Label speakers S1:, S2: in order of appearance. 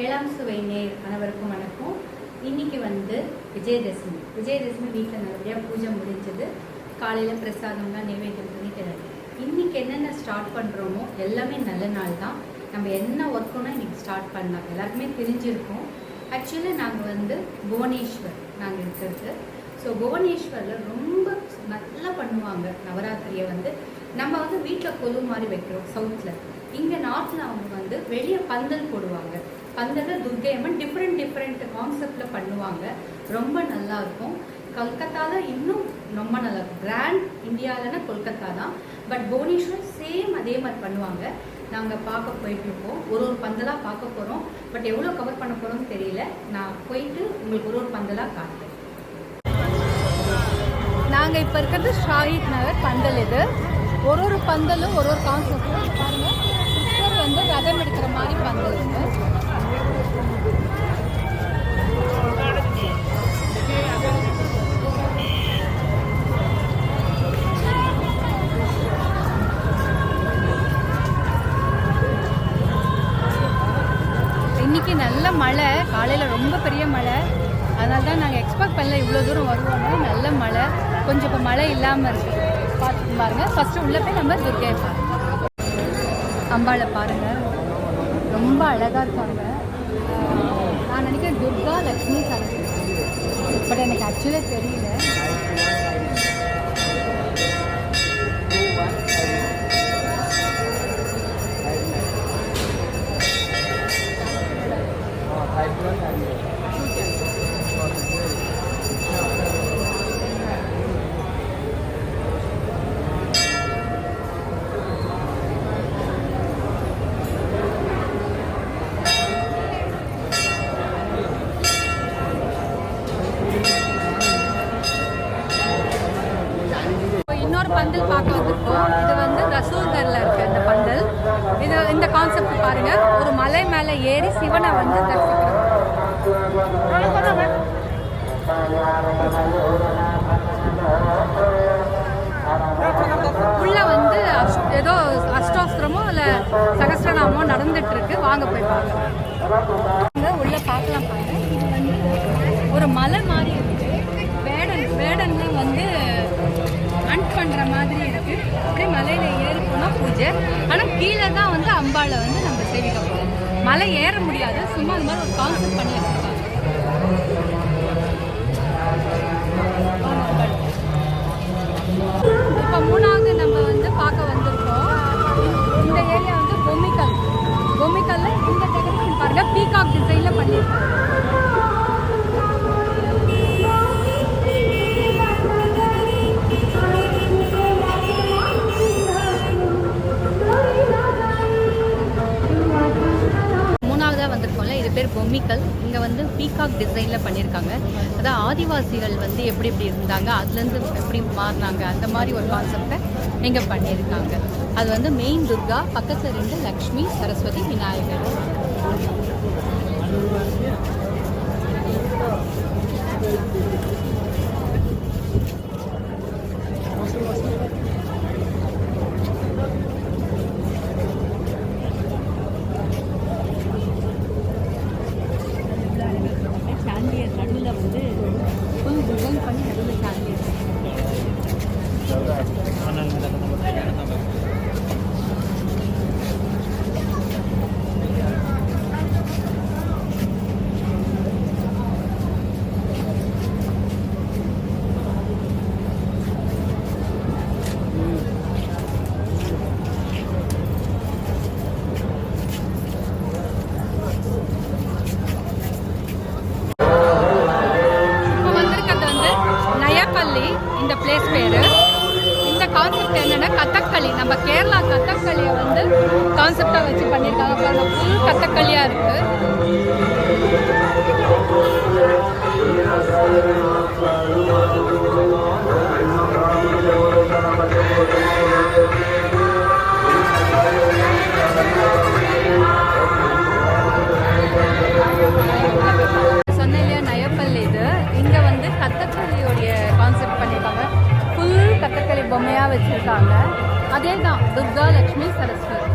S1: ஏழாம் சுவை நேர் அனைவருக்கும் வணக்கம். இன்னைக்கு விஜயதசமி வீட்டில் நல்லபடியாக பூஜை முடிஞ்சது. காலையில் பிரசாதம்லாம் நைவேத்தியம் பண்ணிட்டு இன்னைக்கு என்னென்ன ஸ்டார்ட் பண்ணுறோமோ எல்லாமே நல்ல நாள் தான். நம்ம என்ன ஒர்க்குன்னா இன்னைக்கு ஸ்டார்ட் பண்ணலாம். எல்லாருக்குமே தெரிஞ்சிருக்கோம். ஆக்சுவலி நாங்கள் புவனேஸ்வர் நாங்கள் இருக்கிறது. ஸோ புவனேஸ்வரில் ரொம்ப நல்லா பண்ணுவாங்க நவராத்திரியை. நம்ம வீட்டில் கொலு மாதிரி வைக்கிறோம் சவுத்தில். இங்கே நார்த்தில் அவங்க வெளியே பந்தல் போடுவாங்க. பந்தலில் துர்க்கை அம்மன் டிஃப்ரெண்ட் கான்செப்டில் பண்ணுவாங்க. ரொம்ப நல்லாயிருக்கும். கொல்கத்தாவில் இன்னும் ரொம்ப நல்லா இருக்கும். கிராண்ட் இந்தியாவில்னா கொல்கத்தா தான். பட் புவனேஸ்வர் சேம் அதே மாதிரி பண்ணுவாங்க. நாங்கள் பார்க்க போயிட்டுருக்கோம். ஒரு பந்தலாக பார்க்க போகிறோம். பட் எவ்வளோ கவர் பண்ண போகிறோம்னு தெரியல. நான் போயிட்டு உங்களுக்கு ஒரு பந்தலாக காட்டுறேன். நாங்கள் இப்போ இருக்கிறது ஷாஹித் நகர் பந்தல். இது ஒரு பந்தலும் ஒரு கான்செப்டும் பாருங்கள். கிருஷ்ணர் ரதம் எடுக்கிற மாதிரி பந்தல் இருக்கு. இன்னைக்கு நல்ல மழை. காலையில் ரொம்ப பெரிய மழை. அதனால தான் நாங்கள் எக்ஸ்பெக்ட் பண்ணல இவ்வளோ தூரம் வருவோம்னா. நல்ல மழை. கொஞ்சம் இப்போ மழை இல்லாமல் இருக்குது. பார்த்து பாருங்கள். ஃபஸ்ட்டு உள்ளே போய் நம்ம துர்க்கையை பாருங்கள். அம்பாளை பாருங்கள். ரொம்ப அழகாக இருக்காங்க. நான் நினைக்கிறேன் துர்கா லக்ஷ்மி சரஸ்வதி. பட் எனக்கு ஆக்சுவலாக தெரியல. பந்தல் பார்க்க வந்திருக்கோம். இது ரசூல்கரில் இருக்கு இந்த பந்தல். இந்த கான்செப்ட் பாருங்க. ஒரு மலை மேலே ஏறி சிவனை தரிசிக்கிறோம். உள்ள ஏதோ அஷ்டாஸ்திரமோ இல்ல சகஸ்ரநாமோ நடந்துட்டு இருக்கு. வாங்க போய் பாருங்க. உள்ள பார்க்கலாம். பாருங்க. இது ஒரு மலை மாதிரி இருக்கு. வேடன்ல ஹண்ட் பண்ணுற மாதிரி இருக்குது. அப்படியே மலையில் ஏறி போனால் பூஜை. ஆனால் கீழே தான் அம்பாளை நம்ம சேவிக்க போகிறோம். மலை ஏற முடியாது. சும்மா அது மாதிரி ஒரு கான்செப்ட் பண்ணி வச்சுருக்காங்க. இப்போ மூணாவது நம்ம பார்க்க வந்திருக்கோம். இந்த ஏரியா பொம்மிக்கல்ல இந்த டெக்கரேஷன் பாருங்கள். பீகாக் டிசைனில் பண்ணியிருக்காங்க. இது பேர் பொம்மிக்கல். இங்கே பீகாக் டிசைனில் பண்ணியிருக்காங்க. அதான் ஆதிவாசிகள் எப்படி இருந்தாங்க, அதுலேருந்து எப்படி மாறினாங்க, அந்த மாதிரி ஒரு கான்செப்டை இங்கே பண்ணியிருக்காங்க. அது மெயின் துர்கா, பக்கத்தில் 2 லக்ஷ்மி, சரஸ்வதி, விநாயகர். இந்த பிளேஸ் பேரு. இந்த கான்செப்ட் என்னன்னா கதக்களி. நம்ம கேரளா கதக்களியை கான்செப்டா வச்சு பண்ணியிருக்காங்க. ஃபுல் கதக்களியா இருக்கு. சொன்ன இல்லையா நயப்பள்ளி. இது இங்க கதக்களியோடைய கான்செப்ட் பண்ணியிருக்காங்க. ஃபுல் கதக்களி பொம்மையாக வச்சுருக்காங்க. அதே தான் துர்கா லக்ஷ்மி சரஸ்வதி.